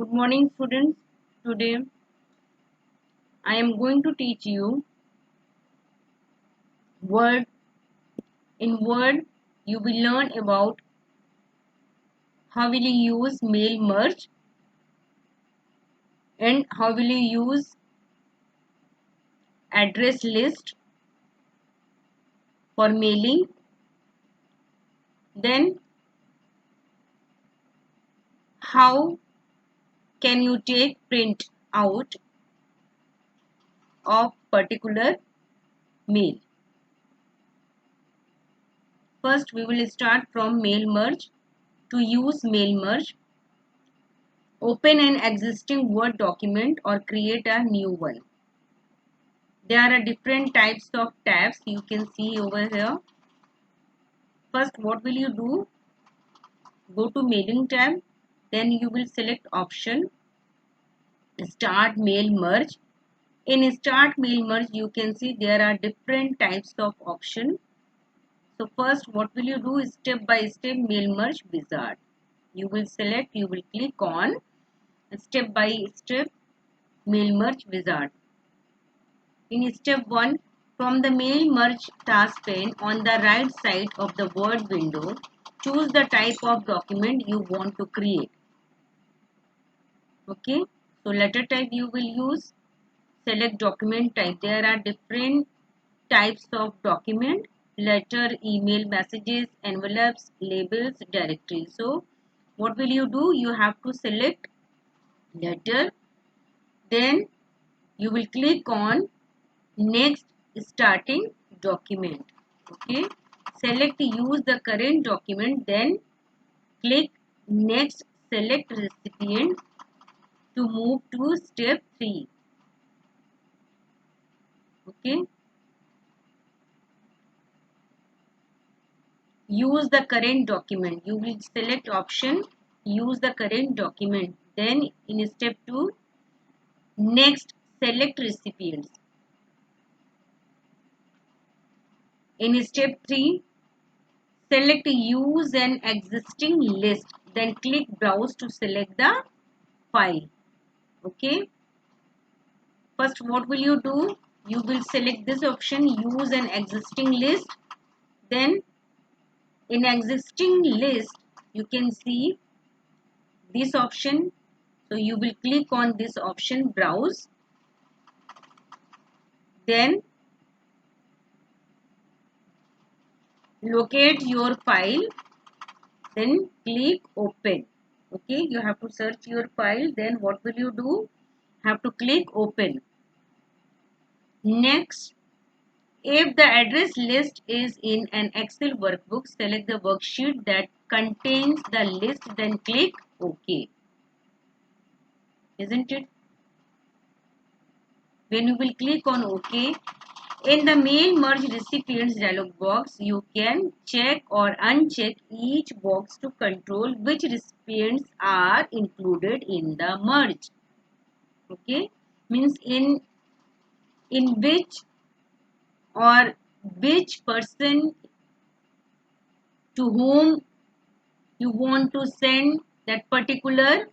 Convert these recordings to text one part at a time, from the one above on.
Good morning, students. Today I am going to teach you word. In Word, you will learn about how will you use mail merge and how will you use address list for mailing. Then how can you take print out of particular mail. First, we will start from mail merge. To use mail merge, open an existing Word document or create a new one. There are different types of tabs you can see over here. First, what will you do? Go to mailing tab, then you will select option start mail merge. In start mail merge, you can see there are different types of option. So first, what will you do? Step by step mail merge wizard. You will select, you will click on step by step mail merge wizard. In step 1, from the mail merge task pane on the right side of the Word window, choose the type of document you want to create. Okay, so letter type you will use. Select document type. There are different types of document: letter, email, messages, envelopes, labels, directory. So what will you do? You have to select letter. Then you will click on next starting document. Okay, select use the current document, then click next, select recipient to move to step 3. Okay, use the current document. You will select option use the current document, then in step 2 next, select recipients. In step 3, select use an existing list, then click browse to select the file. Okay, first what will you do? You will select this option use an existing list. Then in existing list you can see this option, so you will click on this option browse, then locate your file, then click open. Okay, you have to search your file, then what will you do? Have to click open. Next, if the address list is in an Excel workbook, select the worksheet that contains the list, then click OK. Isn't it? When you will click on OK, in the mail merge recipients dialog box, you can check or uncheck each box to control which recipients are included in the merge. Okay, means in which or which person to whom you want to send that particular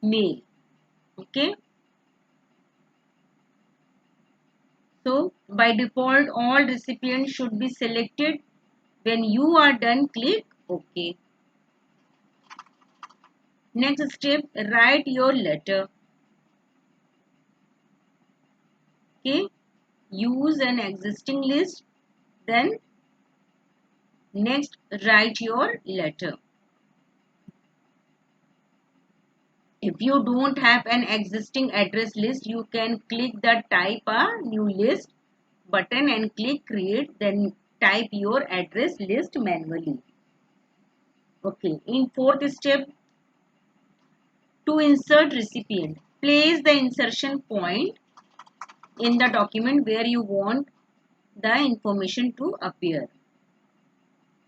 mail. Okay, so by default all recipients should be selected. When you are done, click OK. Next step, write your letter. Okay, use an existing list, then next write your letter. If you don't have an existing address list, you can click the type a new list button and click create, then type your address list manually. Okay, in fourth step, to insert recipient, place the insertion point in the document where you want the information to appear.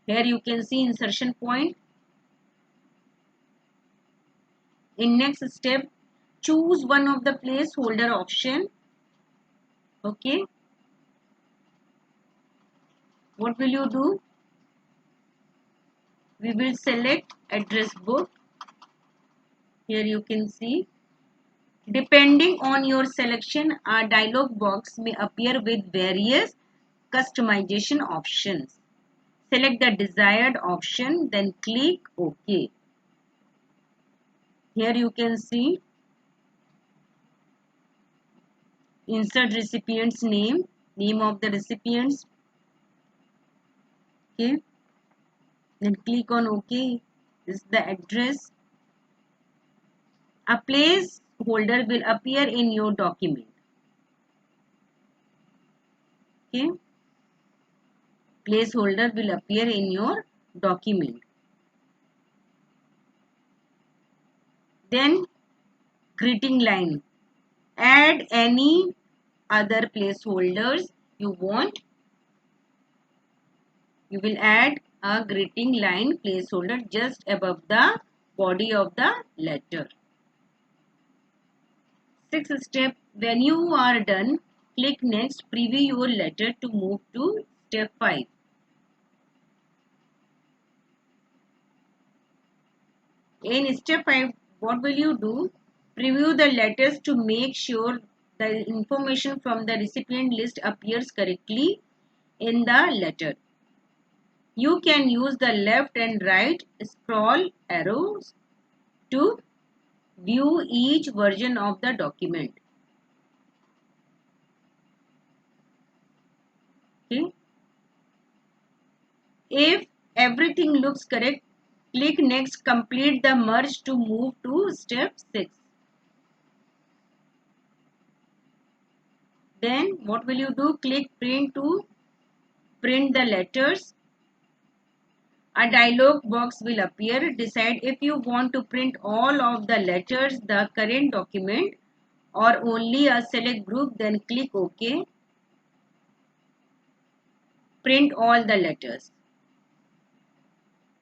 Here you can see insertion point. In next step, choose one of the placeholder option. Okay, what will you do? We will select address book. Here you can see Depending on your selection, a dialog box may appear with various customization options. Select the desired option, then click OK. Here you can see insert recipient's name, name of the recipients. Okay. Then click on OK. This is the address. A placeholder will appear in your document. Okay. Placeholder will appear in your document. Then greeting line. Add any other placeholders you want. You will add a greeting line placeholder just above the body of the letter. Sixth step, when you are done, click next, preview your letter to move to step 5. In step 5, what will you do? Preview the letters to make sure the information from the recipient list appears correctly in the letter. You can use the left and right scroll arrows to view each version of the document. Okay. If everything looks correct, click next, complete the merge to move to step 6. Then what will you do? Click print to print the letters. A dialog box will appear. Decide if you want to print all of the letters, the current document, or only a select group, then click OK. Print all the letters.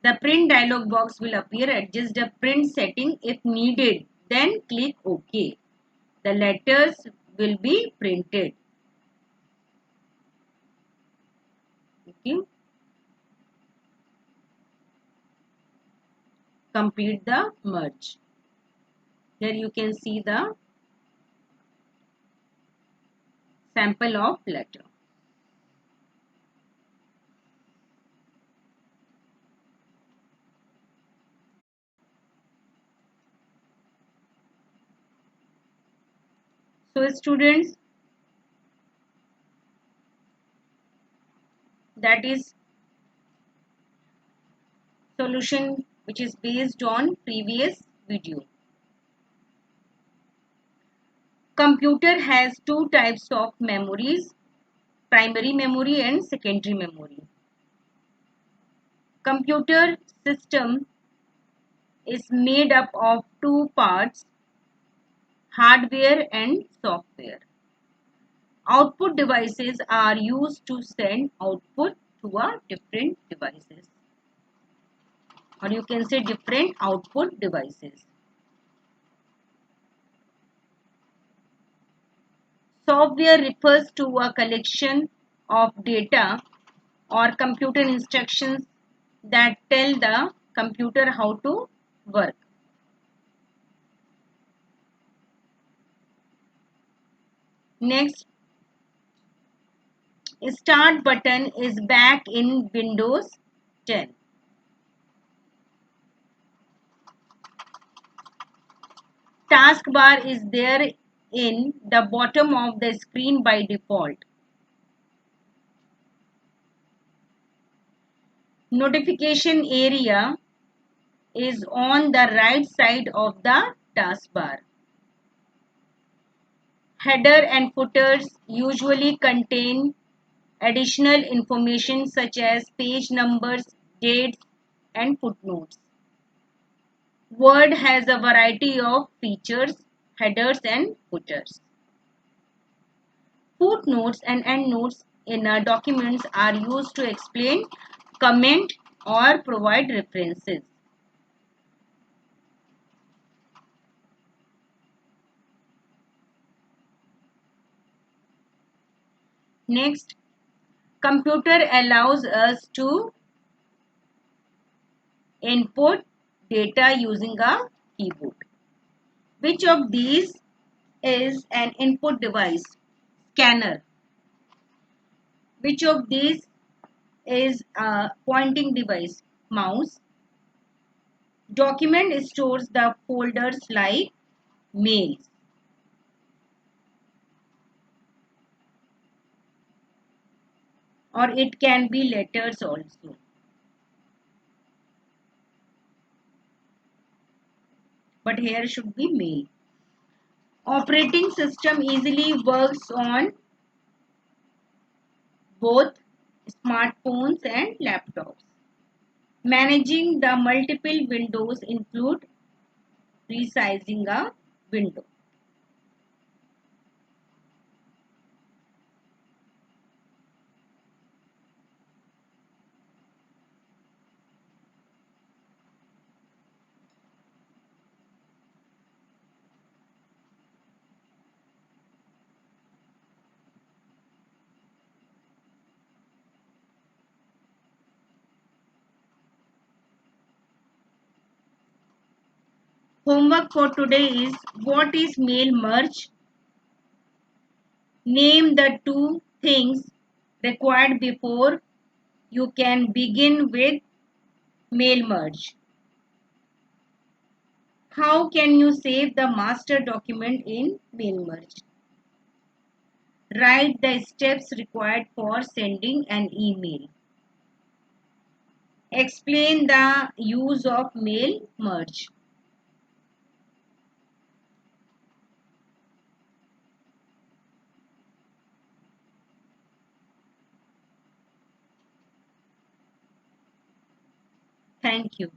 The print dialog box will appear. Adjust the print setting if needed. Then click OK. The letters will be printed. Okay. Complete the merge. Here you can see the sample of letter. So students, that is solution which is based on previous video. Computer has two types of memories, primary memory and secondary memory. Computer system is made up of two parts, hardware and software. Output devices are used to send output to a different devices, or you can say different output devices. Software refers to a collection of data or computer instructions that tell the computer how to work. Next, Start button is back in Windows 10. Taskbar is there in the bottom of the screen by default. Notification area is on the right side of the taskbar. Header and footers usually contain additional information such as page numbers, dates, and footnotes. Word has a variety of features, headers and footers. Footnotes and endnotes in documents are used to explain, comment, or provide references. Next, computer allows us to input data using a keyboard. Which of these is an input device, scanner. Which of these is a pointing device? Mouse. Document stores the folders like mails. Or it can be letters also. But here should be mail. Operating system easily works on both smartphones and laptops. Managing the multiple windows include resizing a window. Homework for today is what is mail merge? Name the two things required before you can begin with mail merge. How can you save the master document in mail merge? Write the steps required for sending an email. Explain the use of mail merge. Thank you.